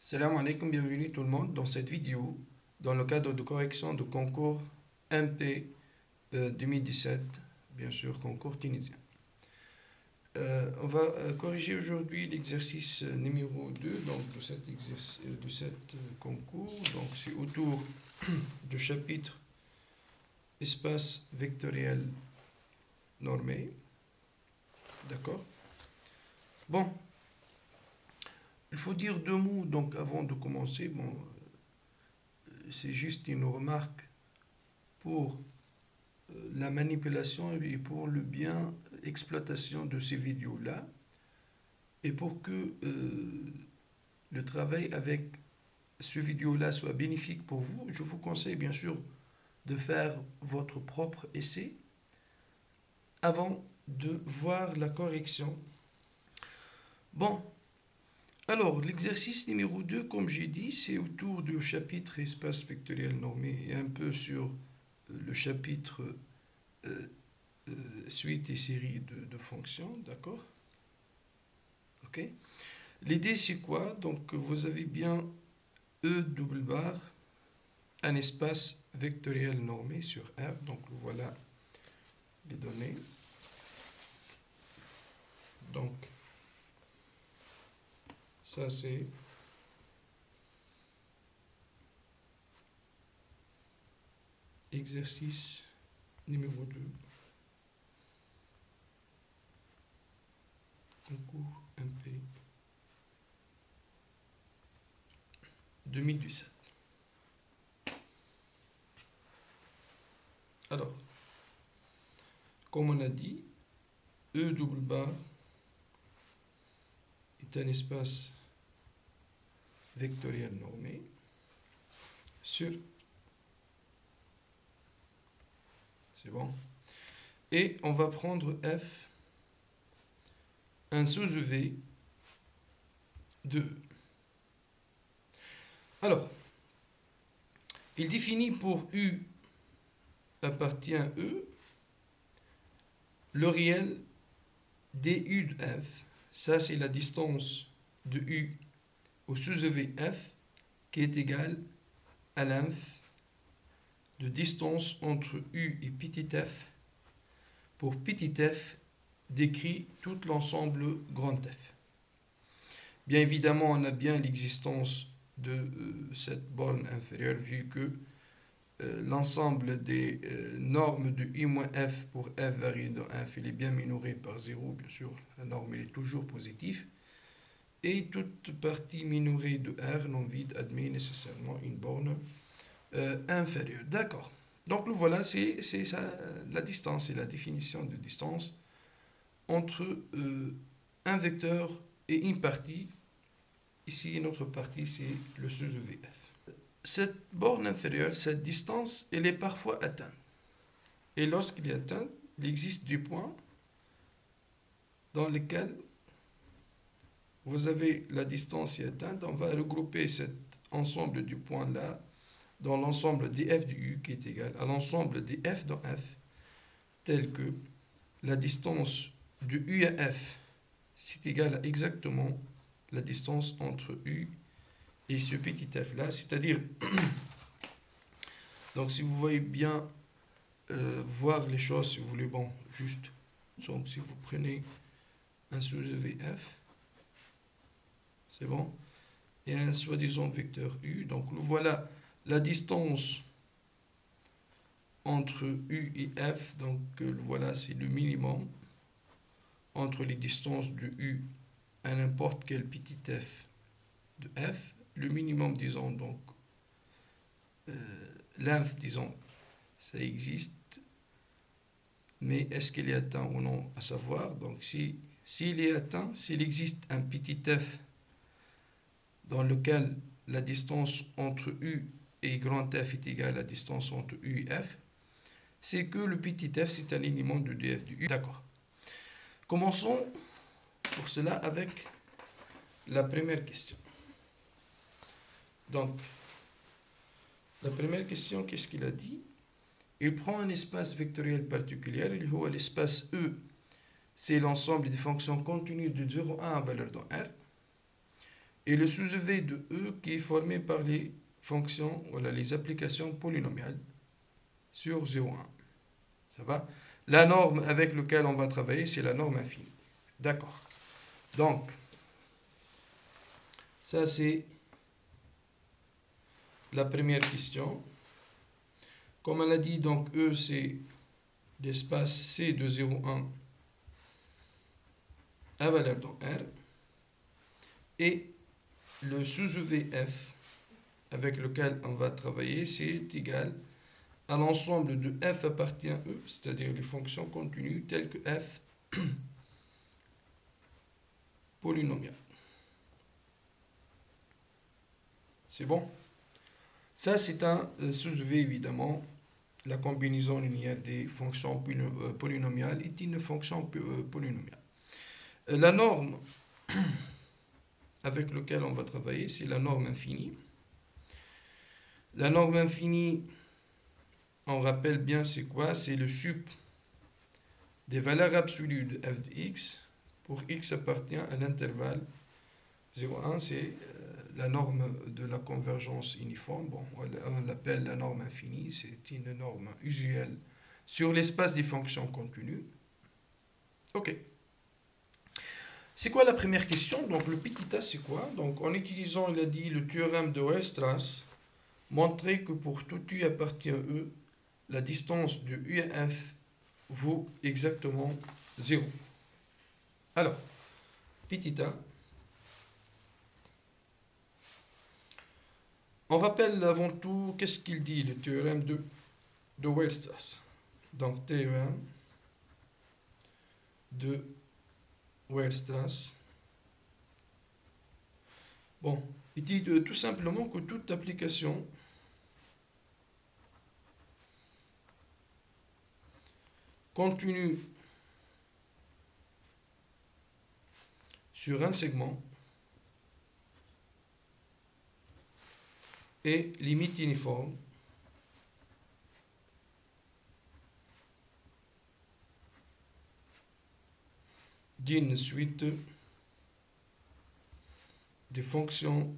Salam alaikum, bienvenue tout le monde dans cette vidéo dans le cadre de correction de concours MP 2017, bien sûr concours tunisien. On va corriger aujourd'hui l'exercice numéro 2 donc, de cet concours. Donc c'est autour du chapitre espace vectoriel normé. D'accord? Bon, il faut dire deux mots donc avant de commencer. Bon, c'est juste une remarque pour la manipulation et pour le bien exploitation de ces vidéos-là et pour que le travail avec ce vidéo-là soit bénéfique pour vous, je vous conseille bien sûr de faire votre propre essai avant de voir la correction. Bon, alors l'exercice numéro 2, comme j'ai dit, c'est autour du chapitre espace vectoriel normé et un peu sur le chapitre euh, suite et série de fonctions, d'accord? Ok. L'idée c'est quoi? Donc vous avez bien E double barre, un espace vectoriel normé sur R, donc voilà les données. Donc ça c'est exercice numéro 2, concours MP 2017. Alors, comme on a dit, E double barre est un espace vectoriel normé sur, c'est bon, et on va prendre F, un sous-EV de E. Alors, il définit pour U appartient à E le réel du de F. Ça, c'est la distance de U au sous-EV F qui est égale à l'inf de distance entre U et petit f pour petit f décrit tout l'ensemble grand F. Bien évidemment, on a bien l'existence de cette borne inférieure vu que l'ensemble des normes de I-F pour f varié dans f, il est bien minoré par 0, bien sûr, la norme elle est toujours positive. Et toute partie minorée de R non vide admet nécessairement une borne inférieure. D'accord. Donc le voilà, c'est ça, la distance, c'est la définition de distance entre un vecteur et une partie. Ici, notre partie, c'est le sous-EVF. Cette borne inférieure, cette distance, elle est parfois atteinte. Et lorsqu'il est atteint, il existe des points dans lesquels vous avez la distance est atteinte. On va regrouper cet ensemble de points-là dans l'ensemble des f du u qui est égal à l'ensemble des f dans f, tel que la distance de u à f, c'est égal à exactement la distance entre u et ce petit f-là, c'est-à-dire, donc si vous voyez bien voir les choses, si vous voulez, bon, juste, donc si vous prenez un sous-EVF, c'est bon, et un soi-disant vecteur u, donc voilà la distance entre u et f, donc voilà, c'est le minimum entre les distances de u à n'importe quel petit f de f, le minimum, disons, donc l'inf, disons, ça existe, mais est-ce qu'il est atteint ou non à savoir, donc s'il est atteint, s'il existe un petit f dans lequel la distance entre u et grand F est égale à la distance entre u et f, c'est que le petit f, c'est un élément de df du u. D'accord. Commençons pour cela avec la première question. Donc, la première question, qu'est-ce qu'il a dit? Il prend un espace vectoriel particulier, l'espace E, c'est l'ensemble des fonctions continues de 0 à 1 valeur dans R. et le sous-EV de E qui est formé par les fonctions, voilà, les applications polynomiales sur 0,1. Ça va? La norme avec laquelle on va travailler, c'est la norme infinie. D'accord. Donc, ça c'est la première question. Comme on l'a dit, donc E c'est l'espace C de 0,1 à valeur dans R. Et le sous-EV F avec lequel on va travailler, c'est égal à l'ensemble de f appartient à E, c'est-à-dire les fonctions continues telles que f polynomiale. C'est bon? Ça, c'est un sous-EV, évidemment. La combinaison linéaire des fonctions polynomiales est une fonction polynomiale. La norme avec laquelle on va travailler, c'est la norme infinie. La norme infinie, on rappelle bien c'est quoi? C'est le sup des valeurs absolues de f de x pour x appartient à l'intervalle 0,1, c'est la norme de la convergence uniforme. Bon, on l'appelle la norme infinie, c'est une norme usuelle sur l'espace des fonctions continues. Ok. C'est quoi la première question? Donc le petit a c'est quoi? Donc en utilisant, il a dit, le théorème de Weierstrass, montrer que pour tout u appartient à E, la distance de u à f vaut exactement 0. Alors, petit a, on rappelle avant tout, qu'est-ce qu'il dit, le théorème de Weierstrass. Donc, théorème de Weierstrass. Bon, il dit tout simplement que toute application continue sur un segment est limite uniforme d'une suite de fonctions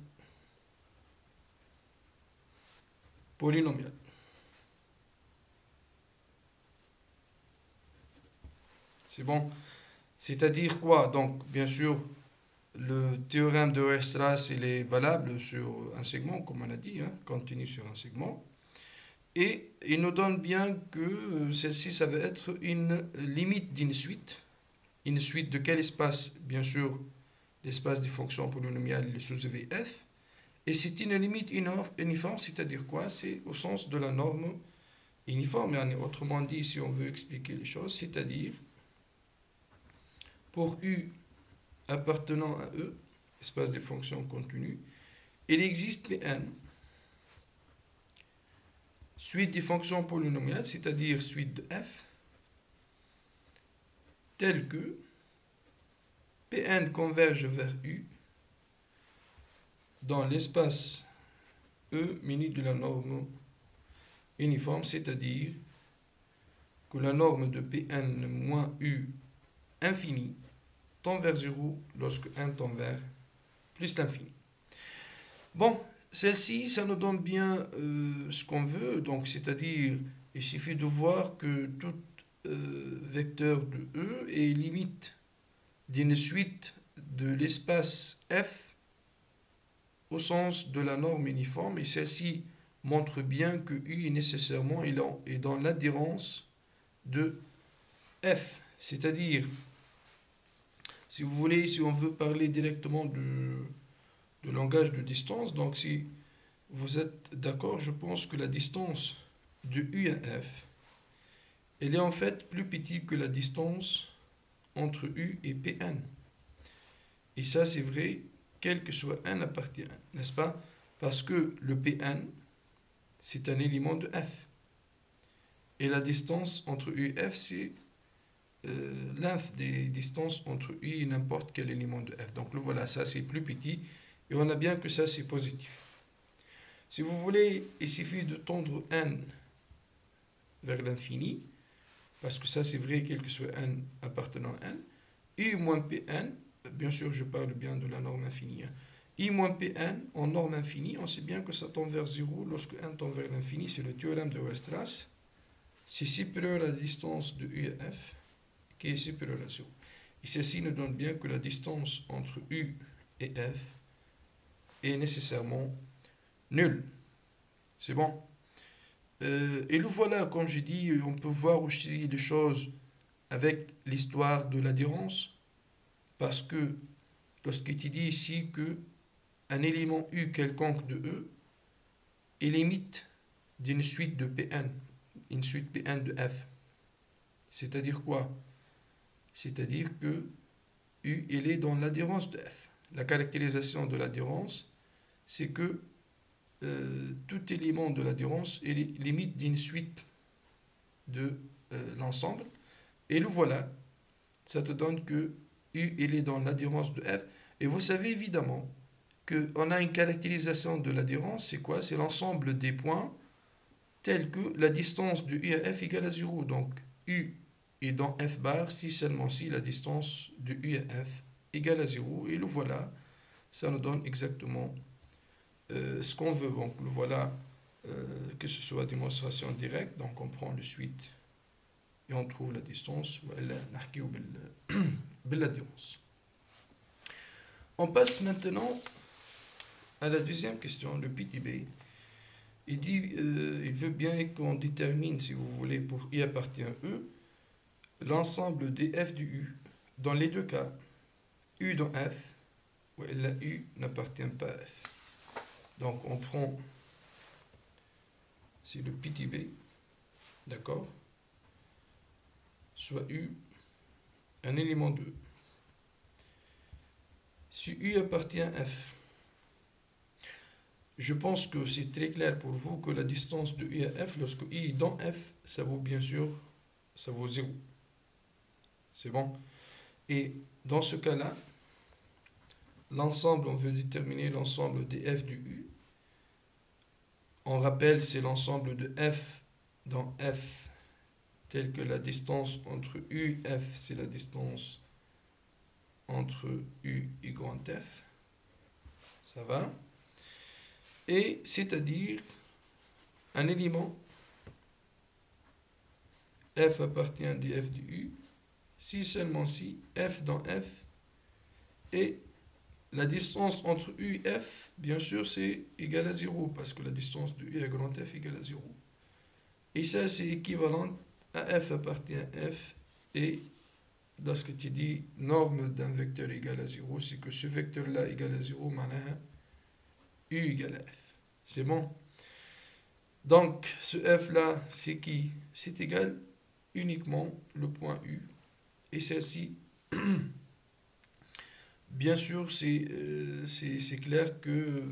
polynomiales. C'est bon. C'est-à-dire quoi? Donc, bien sûr, le théorème de Weierstrass, il est valable sur un segment, comme on a dit, hein, continue sur un segment. Et il nous donne bien que celle-ci, ça va être une limite d'une suite. Une suite de quel espace? Bien sûr, l'espace des fonctions polynomiales, le sous-EV f. Et c'est une limite uniforme, c'est-à-dire quoi? C'est au sens de la norme uniforme. Autrement dit, si on veut expliquer les choses, c'est-à-dire pour U appartenant à E, espace des fonctions continues, il existe Pn, suite des fonctions polynomiales, c'est-à-dire suite de f, telle que Pn converge vers U dans l'espace E muni de la norme uniforme, c'est-à-dire que la norme de Pn moins U infini tend vers 0 lorsque 1 tend vers plus l'infini. Bon, celle-ci, ça nous donne bien ce qu'on veut, donc c'est-à-dire, il suffit de voir que tout vecteur de E est limite d'une suite de l'espace F au sens de la norme uniforme, et celle-ci montre bien que U est nécessairement est dans l'adhérence de F, c'est-à-dire, si vous voulez, si on veut parler directement de langage de distance, donc si vous êtes d'accord, je pense que la distance de U à F, elle est en fait plus petite que la distance entre U et Pn. Et ça, c'est vrai, quel que soit n appartient à n, n'est-ce pas? Parce que le Pn, c'est un élément de F. Et la distance entre U et F, c'est l'inf des distances entre U et n'importe quel élément de F. Donc le voilà, ça c'est plus petit. Et on a bien que ça c'est positif. Si vous voulez, il suffit de tendre n vers l'infini, parce que ça c'est vrai, quel que soit n appartenant à n, U moins Pn, bien sûr je parle bien de la norme infinie, hein. I moins Pn en norme infinie, on sait bien que ça tend vers 0 lorsque n tend vers l'infini, c'est le théorème de Weierstrass. C'est supérieur à la distance de U et F, qui est supérieure à 0. Et ceci nous donne bien que la distance entre U et F est nécessairement nulle. C'est bon. Et le voilà, comme j'ai dit, on peut voir aussi les choses avec l'histoire de l'adhérence, parce que lorsqu'il est dit ici que un élément U quelconque de E est limite d'une suite de Pn, une suite Pn de F. C'est-à-dire quoi? C'est-à-dire que U, il est dans l'adhérence de F. La caractérisation de l'adhérence, c'est que tout élément de l'adhérence est limite d'une suite de l'ensemble. Et le voilà, ça te donne que U, il est dans l'adhérence de F. Et vous savez évidemment qu'on a une caractérisation de l'adhérence, c'est quoi? C'est l'ensemble des points tels que la distance de U à F égale à 0. Donc U est dans F bar si seulement si la distance de U à F égale à 0. Et le voilà, ça nous donne exactement ce qu'on veut. Donc le voilà, que ce soit démonstration directe, donc on prend le suite et on trouve la distance, l'adhérence. On passe maintenant à la deuxième question, le petit b. Il dit, il veut bien qu'on détermine, si vous voulez, pour I appartient à E, l'ensemble des F du U. Dans les deux cas, U dans F, la U n'appartient pas à F. Donc on prend, c'est le petit b, d'accord? Soit U, un élément de E. Si U appartient à F, je pense que c'est très clair pour vous que la distance de U à F, lorsque I est dans F, ça vaut bien sûr, ça vaut 0. C'est bon? Et dans ce cas-là, l'ensemble, on veut déterminer l'ensemble des F du U. On rappelle, c'est l'ensemble de F dans F, tel que la distance entre U et F, c'est la distance entre U et grand F. Ça va? Et c'est-à-dire un élément F appartient à des F du U, si seulement si F dans F et la distance entre U et F, bien sûr, c'est égal à 0, parce que la distance de U à grand F est égale à 0. Et ça, c'est équivalent à F appartient à F, et lorsque tu dis norme d'un vecteur égal à 0, c'est que ce vecteur-là égal à 0, معناها U égale à F. C'est bon? Donc, ce F-là, c'est qui? C'est égal uniquement le point U. Et celle-ci, bien sûr, c'est clair que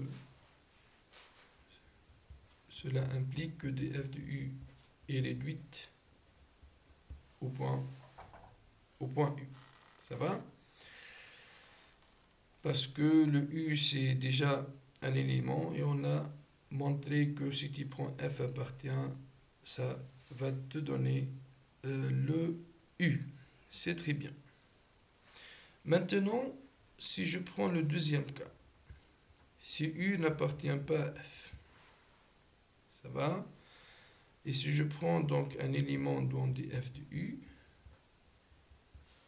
cela implique que df de U est réduite au point U. Ça va? Parce que le U, c'est déjà un élément et on a montré que si tu prends F appartient, ça va te donner le U. C'est très bien. Maintenant, si je prends le deuxième cas, si U n'appartient pas à F, ça va? Et si je prends donc un élément dans des F de U,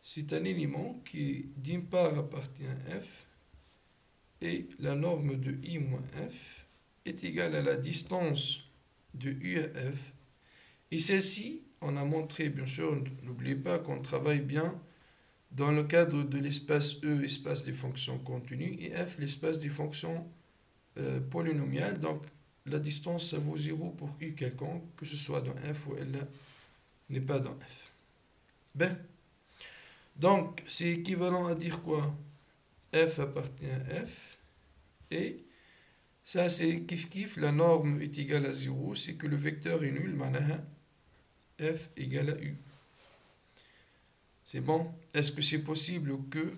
c'est un élément qui d'une part appartient à F et la norme de I moins F est égale à la distance de U à F. Et celle-ci, on a montré, bien sûr, n'oubliez pas qu'on travaille bien dans le cadre de l'espace E, espace des fonctions continues, et F, l'espace des fonctions polynomiales. Donc, la distance, ça vaut 0 pour U quelconque, que ce soit dans F ou elle n'est pas dans F. Ben, donc, c'est équivalent à dire quoi? F appartient à F, et ça, c'est kiff-kiff, la norme est égale à 0, c'est que le vecteur est nul, معناها F égale à U. C'est bon? Est-ce que c'est possible que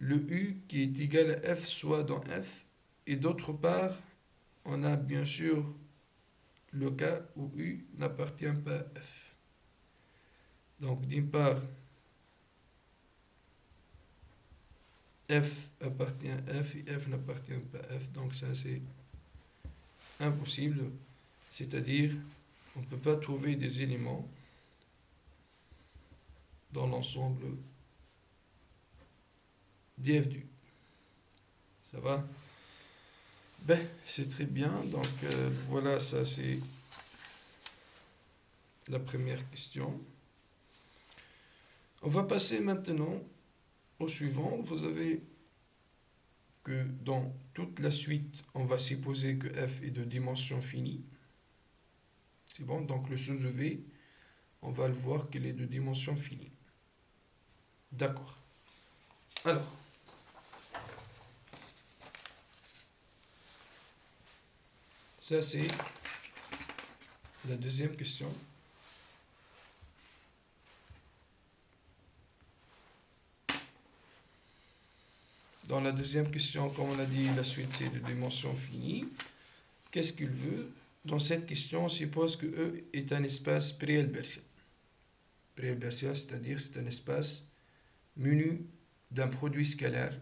le U qui est égal à F soit dans F? Et d'autre part, on a bien sûr le cas où U n'appartient pas à F. Donc, d'une part, F appartient à F et F n'appartient pas à F. Donc ça, c'est impossible. C'est-à-dire, on ne peut pas trouver des éléments dans l'ensemble df du. Ça va? Ben, c'est très bien. Donc, voilà, ça, c'est la première question. On va passer maintenant au suivant. Vous avez que dans toute la suite, on va supposer que f est de dimension finie. C'est bon? Donc, le sous-EV, on va le voir qu'il est de dimension finie. D'accord. Alors, ça, c'est la deuxième question. Dans la deuxième question, comme on l'a dit, la suite c'est de dimension finie. Qu'est-ce qu'il veut? Dans cette question, on suppose que E est un espace pré-hilbertien. Pré-hilbertien, c'est-à-dire c'est un espace muni d'un produit scalaire.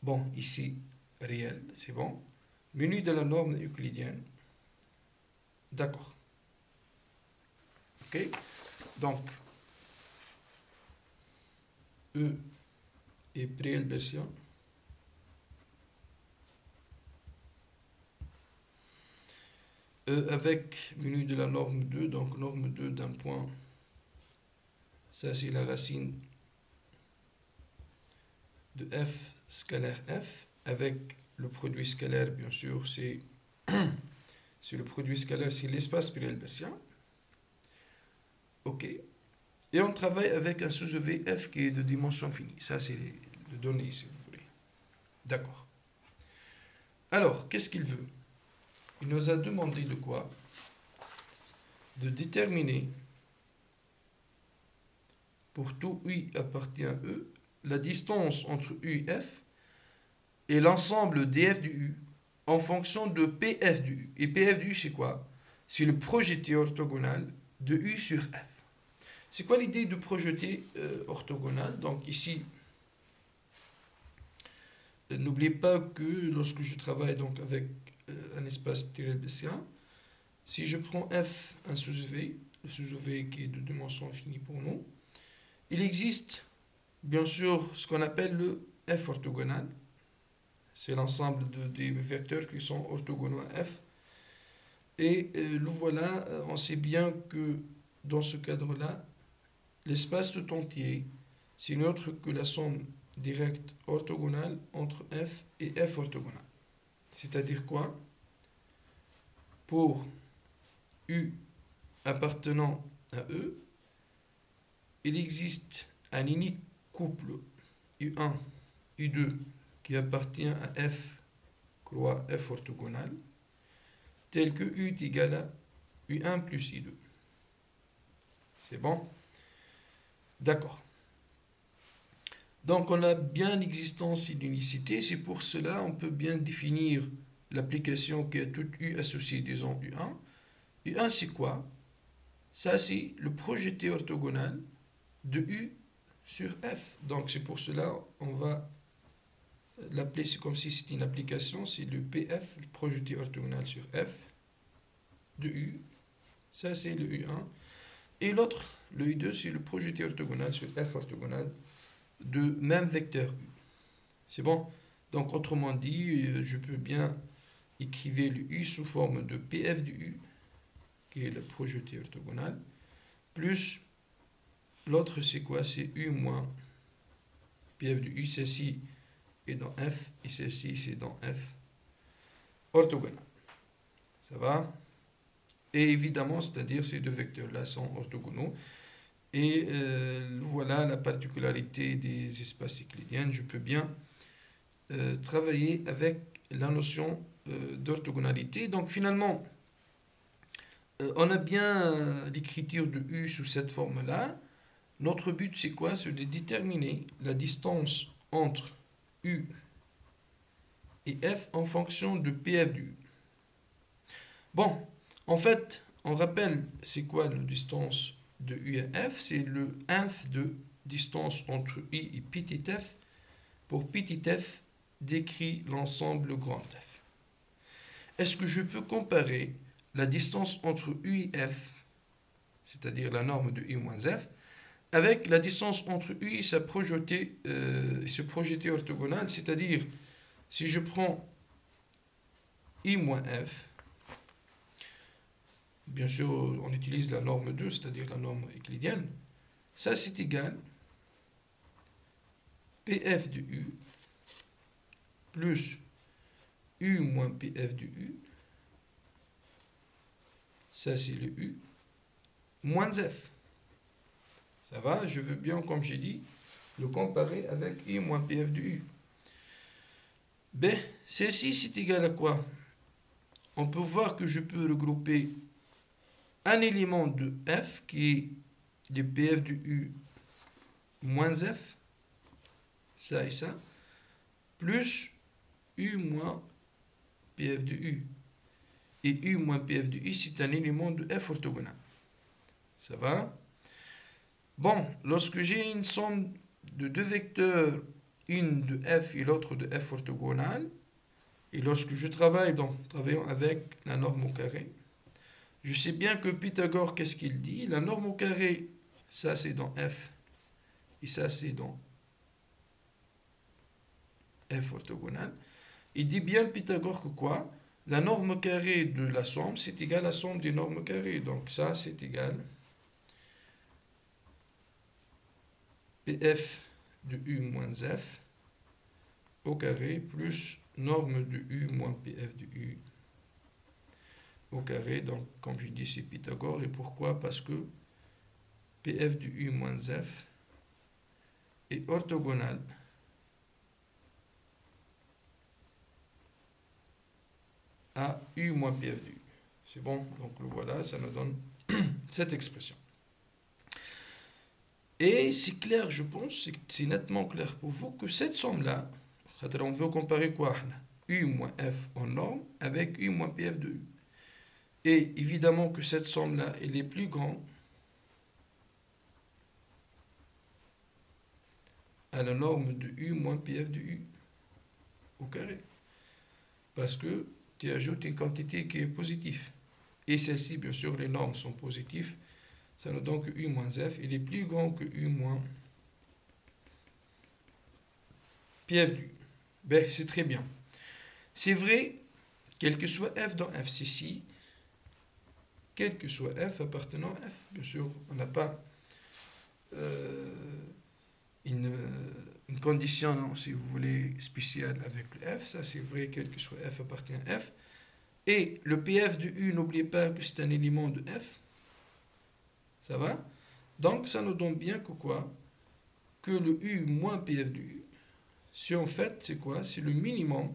Bon, ici, réel, c'est bon. Muni de la norme euclidienne. D'accord. Ok? Donc, E est pré-hilbertien. Avec menu de la norme 2, donc norme 2 d'un point, ça c'est la racine de f scalaire f, avec le produit scalaire, bien sûr, c'est le produit scalaire, c'est l'espace pré-hilbertien. Ok. Et on travaille avec un sous-EV f qui est de dimension finie. Ça, c'est les données, si vous voulez. D'accord. Alors, qu'est-ce qu'il veut? Il nous a demandé de quoi? De déterminer, pour tout U appartient à E, la distance entre U et F et l'ensemble df du U en fonction de PF du U. Et PF du U, c'est quoi? C'est le projeté orthogonal de U sur F. C'est quoi l'idée de projeté orthogonal? Donc ici, n'oubliez pas que lorsque je travaille donc avec un espace hilbertien, si je prends F, un sous-EV, le sous-EV qui est de dimension infinie pour nous, il existe bien sûr ce qu'on appelle le F orthogonal. C'est l'ensemble des vecteurs qui sont orthogonaux à F. Et le voilà, on sait bien que dans ce cadre-là, l'espace tout entier, c'est autre que la somme directe orthogonale entre F et F orthogonal. C'est-à-dire quoi? Pour U appartenant à E, il existe un unique couple U1, U2 qui appartient à F, croix F orthogonal, tel que U est égal à U1 plus I2. C'est bon? D'accord. Donc on a bien l'existence d'unicité, c'est pour cela on peut bien définir l'application qui a toute U associée, disons U1. U1 c'est quoi? Ça c'est le projeté orthogonal de U sur F. Donc c'est pour cela on va l'appeler, c'est comme si c'était une application, c'est le PF, le projeté orthogonal sur F de U. Ça c'est le U1. Et l'autre, le U2, c'est le projeté orthogonal sur F orthogonal de même vecteur U. C'est bon? Donc autrement dit, je peux bien écrire le U sous forme de PF du U, qui est le projeté orthogonal, plus l'autre c'est quoi? C'est U moins PF du U, celle-ci est dans F, et celle-ci c'est dans F orthogonal. Ça va? Et évidemment, c'est-à-dire ces deux vecteurs-là sont orthogonaux. Et voilà la particularité des espaces euclidiens. Je peux bien travailler avec la notion d'orthogonalité. Donc finalement, on a bien l'écriture de U sous cette forme-là. Notre but, c'est quoi? C'est de déterminer la distance entre U et F en fonction de PF du U. Bon, en fait, on rappelle, c'est quoi la distance de U et F? C'est le inf de distance entre I et petit f pour petit f décrit l'ensemble grand F. Est-ce que je peux comparer la distance entre U et F, c'est-à-dire la norme de U moins F, avec la distance entre U et ce projeté orthogonal, c'est-à-dire si je prends I moins F, bien sûr on utilise la norme 2, c'est-à-dire la norme euclidienne, ça c'est égal PF de U plus U moins PF de U, ça c'est le U, moins F. Ça va, je veux bien, comme j'ai dit, le comparer avec I moins PF de U. Ben, celle-ci c'est égal à quoi? On peut voir que je peux regrouper un élément de F qui est le PF de U moins F, ça et ça, plus U moins PF de U. Et U moins PF de U, c'est un élément de F orthogonal. Ça va? Bon, lorsque j'ai une somme de deux vecteurs, une de F et l'autre de F orthogonale, et lorsque je travaille, donc travaillons avec la norme au carré, je sais bien que Pythagore, qu'est-ce qu'il dit? La norme au carré, ça c'est dans F, et ça c'est dans F orthogonale. Il dit bien Pythagore que quoi? La norme carrée de la somme, c'est égal à la somme des normes carrées. Donc ça, c'est égal PF de U moins F au carré plus norme de U moins PF de U au carré. Donc, comme je dis, c'est Pythagore. Et pourquoi? Parce que PF de U moins F est orthogonal à U moins PF de U. C'est bon? Donc, le voilà, ça nous donne cette expression. Et c'est clair, je pense, c'est nettement clair pour vous que cette somme-là, on veut comparer quoi? U moins F en norme avec U moins PF de U. Et évidemment que cette somme-là, elle est plus grande à la norme de U moins PF de U au carré. Parce que tu ajoutes une quantité qui est positive. Et celle-ci, bien sûr, les normes sont positives. Ça nous donne que U moins F, il est plus grand que U moins PF de U. Ben, c'est très bien. C'est vrai, quel que soit F dans F, ceci, quel que soit F appartenant à F, bien sûr, on n'a pas une condition, non, si vous voulez, spéciale avec le F. Ça, c'est vrai, quel que soit F appartient à F. Et le PF de U, n'oubliez pas que c'est un élément de F. Ça va? Donc, ça nous donne bien que quoi? Que le U moins PF de U, si en fait, c'est quoi? C'est le minimum.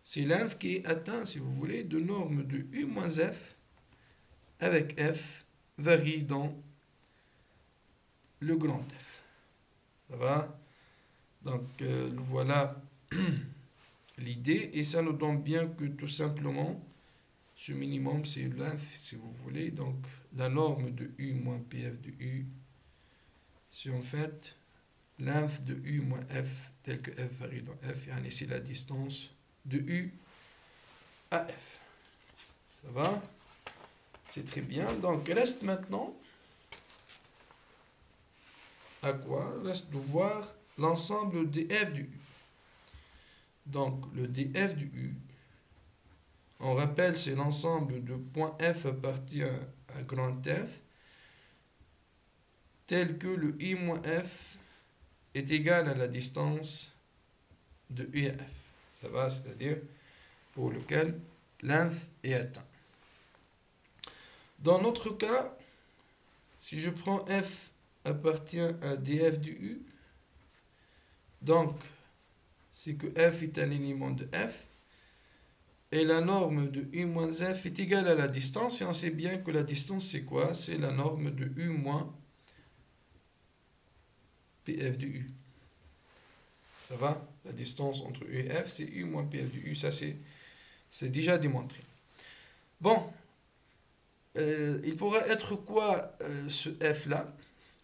C'est l'inf qui est atteint, si vous voulez, de norme de U moins F avec F varie dans le grand F. Ça va? Donc, voilà l'idée. Et ça nous donne bien que tout simplement, ce minimum, c'est l'inf, si vous voulez. Donc, la norme de U moins PF de U, c'est en fait l'inf de U moins F, tel que F varie dans F. Et ici, la distance de U à F. Ça va? C'est très bien. Donc, reste maintenant à quoi? Reste de voir l'ensemble des F du U. Donc, le df du U, on rappelle, c'est l'ensemble de points F appartient à grand F, tel que le I moins F est égal à la distance de U à F. Ça va, c'est-à-dire pour lequel l'inf est atteint. Dans notre cas, si je prends F appartient à df du U, donc c'est que F est un élément de F, et la norme de U moins F est égale à la distance, et on sait bien que la distance c'est quoi? C'est la norme de U moins PF de U. Ça va? La distance entre U et F, c'est U moins PF de U, ça c'est déjà démontré. Bon, il pourrait être quoi ce F là?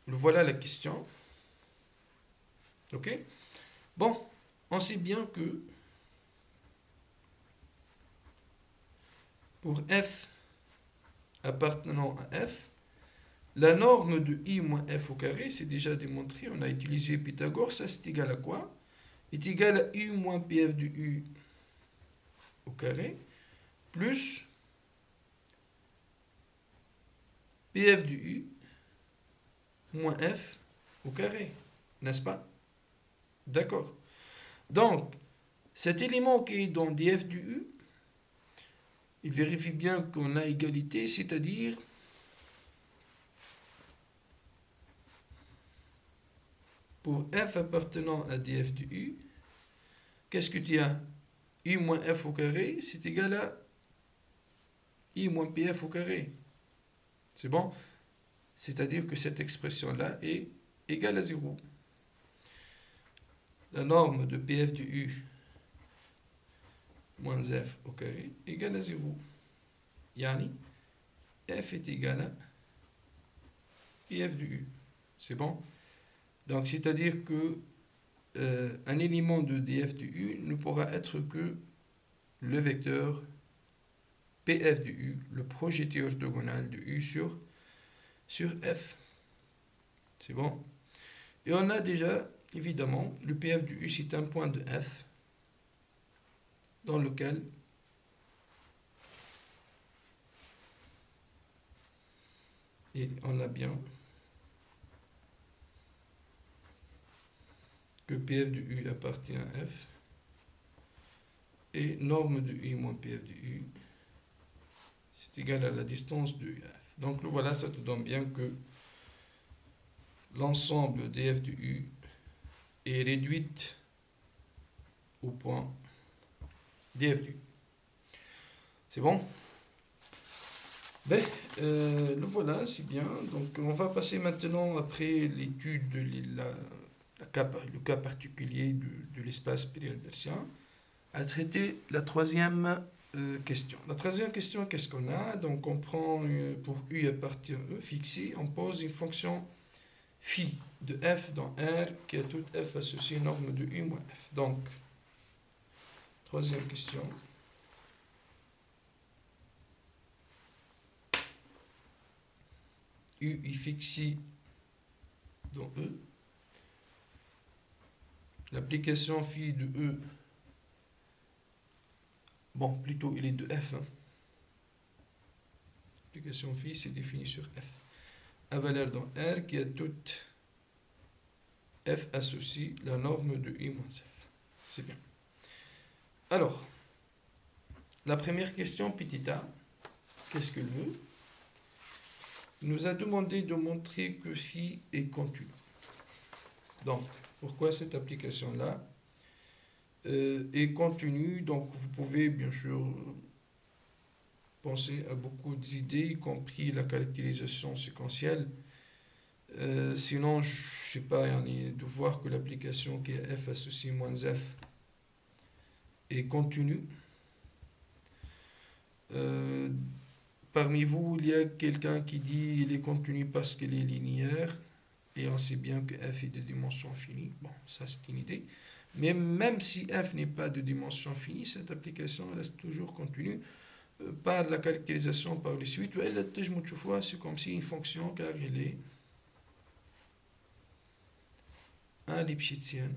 Voilà la question. Ok? Bon, on sait bien que pour f appartenant à f, la norme de i moins f au carré, c'est déjà démontré, on a utilisé Pythagore, ça c'est égal à quoi? Est égal à u moins pf de u au carré, plus pf de u moins f au carré, n'est-ce pas? D'accord. Donc, cet élément qui est dans df du u, il vérifie bien qu'on a égalité, c'est-à-dire pour f appartenant à df du u, qu'est-ce que tu as? U moins f au carré, c'est égal à i moins pf au carré. C'est bon? C'est-à-dire que cette expression-là est égale à 0. La norme de pf de u moins f au carré égale à 0. Yani, f est égal à pf de u. C'est bon? Donc, c'est-à-dire que un élément de df de u ne pourra être que le vecteur pf de u, le projeté orthogonal de u sur f. C'est bon? Et on a déjà, évidemment, le pf de u, c'est un point de f dans lequel et on a bien que pf de u appartient à f et norme de u moins pf de u c'est égal à la distance de f. Donc voilà, ça te donne bien que l'ensemble df de u est réduite au point df de u. C'est bon? Ben, le voilà, c'est bien. Donc on va passer maintenant, après l'étude de le cas particulier de l'espace périodhertzien, à traiter la troisième question. La troisième question, qu'est-ce qu'on a? Donc on prend pour u appartient à e fixé, on pose une fonction phi de f dans R qui a toute f associée norme de u moins f. Donc, troisième question. U est fixé dans E. L'application phi de E, bon, plutôt il est de f. L'application phi, c'est défini sur f. À valeur dans R qui a toute f associée la norme de u moins f. C'est bien. Alors, la première question, petit a, qu'est-ce qu'elle veut? Il nous a demandé de montrer que phi est continu. Donc, pourquoi cette application-là est continue? Donc, vous pouvez bien sûr penser à beaucoup d'idées, y compris la caractérisation séquentielle. Sinon, je ne sais pas, de voir que l'application qui est f associé moins f est continue. Parmi vous, il y a quelqu'un qui dit qu'il est continu parce qu'il est linéaire, et on sait bien que f est de dimension finie. Bon, ça c'est une idée. Mais même si f n'est pas de dimension finie, cette application reste toujours continue par la caractérisation par les suites. C'est comme si une fonction, car elle est lipschitzienne.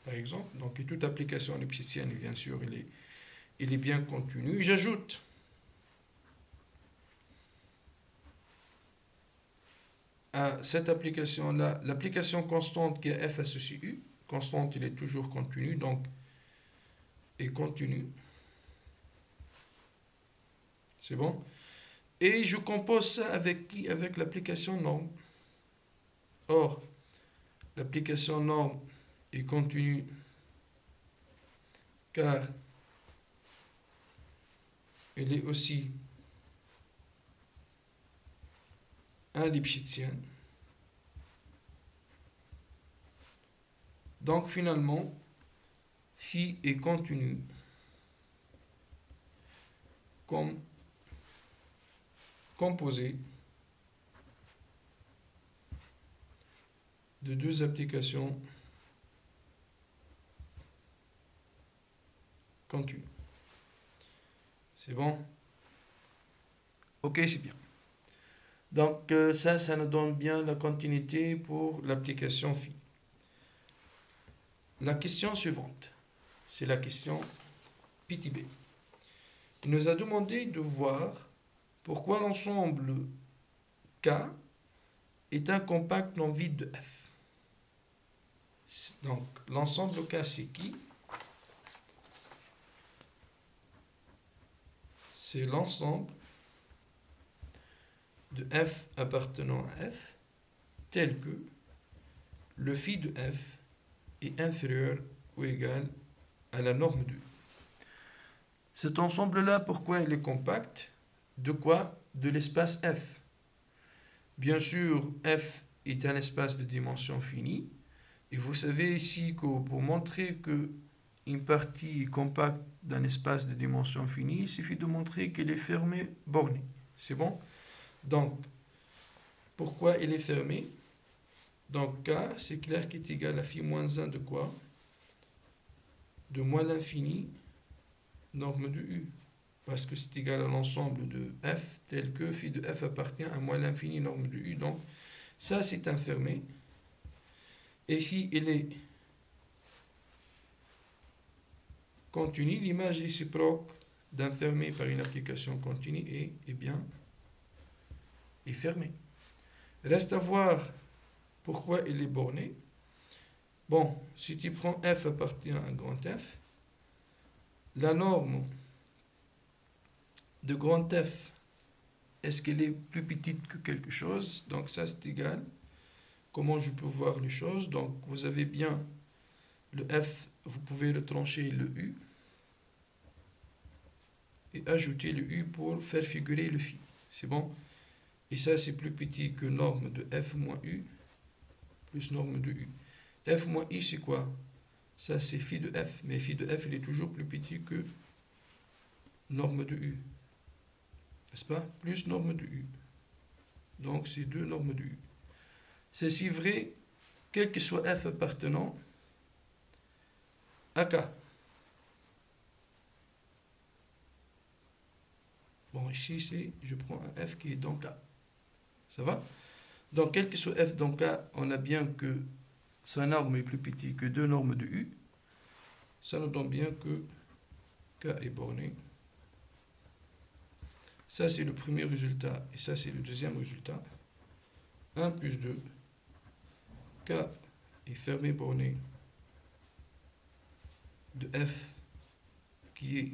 Par exemple, donc toute application lipschitzienne, bien sûr, il est bien continu. J'ajoute à cette application-là, l'application constante qui est f associé u. Constante, il est toujours continu, donc est continu. C'est bon? Et je compose ça avec qui? Avec l'application norme. Or, l'application norme est continue car elle est aussi lipschitzienne. Donc finalement, phi est continu comme composé de deux applications continues. C'est bon? Ok, c'est bien. Donc ça nous donne bien la continuité pour l'application phi. La question suivante, c'est la question petit b. Il nous a demandé de voir pourquoi l'ensemble K est un compact non vide de F. Donc l'ensemble K c'est qui? C'est l'ensemble de F appartenant à F tel que le phi de F est inférieur ou égal à la norme de U. Cet ensemble-là, pourquoi il est compact? De quoi? De l'espace F. Bien sûr, F est un espace de dimension finie. Et vous savez ici que pour montrer qu'une partie est compacte d'un espace de dimension finie, il suffit de montrer qu'elle est fermée, bornée. C'est bon? Donc, pourquoi elle est fermée? Donc, K, c'est clair qu'il est égal à phi moins 1 de quoi? De moins l'infini, norme de U. Parce que c'est égal à l'ensemble de F, tel que phi de F appartient à moins l'infini, norme de U. Donc, ça, c'est un fermé. Et phi, il est continu. L'image réciproque d'un fermé par une application continue est bien fermée. Reste à voir pourquoi il est borné. Bon, si tu prends F appartient à grand F, la norme de grand F, est-ce qu'elle est plus petite que quelque chose? Donc ça, c'est égal. Comment je peux voir les choses? Donc vous avez bien le F, vous pouvez le trancher le U et ajouter le U pour faire figurer le phi. C'est bon? Et ça, c'est plus petit que norme de F moins U plus norme de U. F moins I, c'est quoi? Ça, c'est phi de F. Mais phi de F, il est toujours plus petit que norme de U. N'est-ce pas? Plus norme de U. Donc, c'est 2 normes de U. C'est si vrai, quel que soit F appartenant à K. Bon, ici, je prends un F qui est dans K. Ça va? Donc, quel que soit F dans K, on a bien que sa norme est plus petite que 2 normes de U. Ça nous donne bien que K est borné. Ça, c'est le premier résultat. Et ça, c'est le deuxième résultat. 1 plus 2. K est fermé borné de F qui est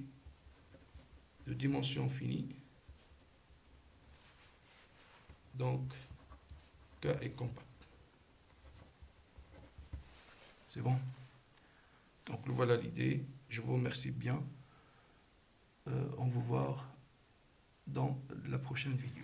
de dimension finie. Donc, K est compact. C'est bon? Donc, voilà l'idée. Je vous remercie bien. On va voir dans la prochaine vidéo.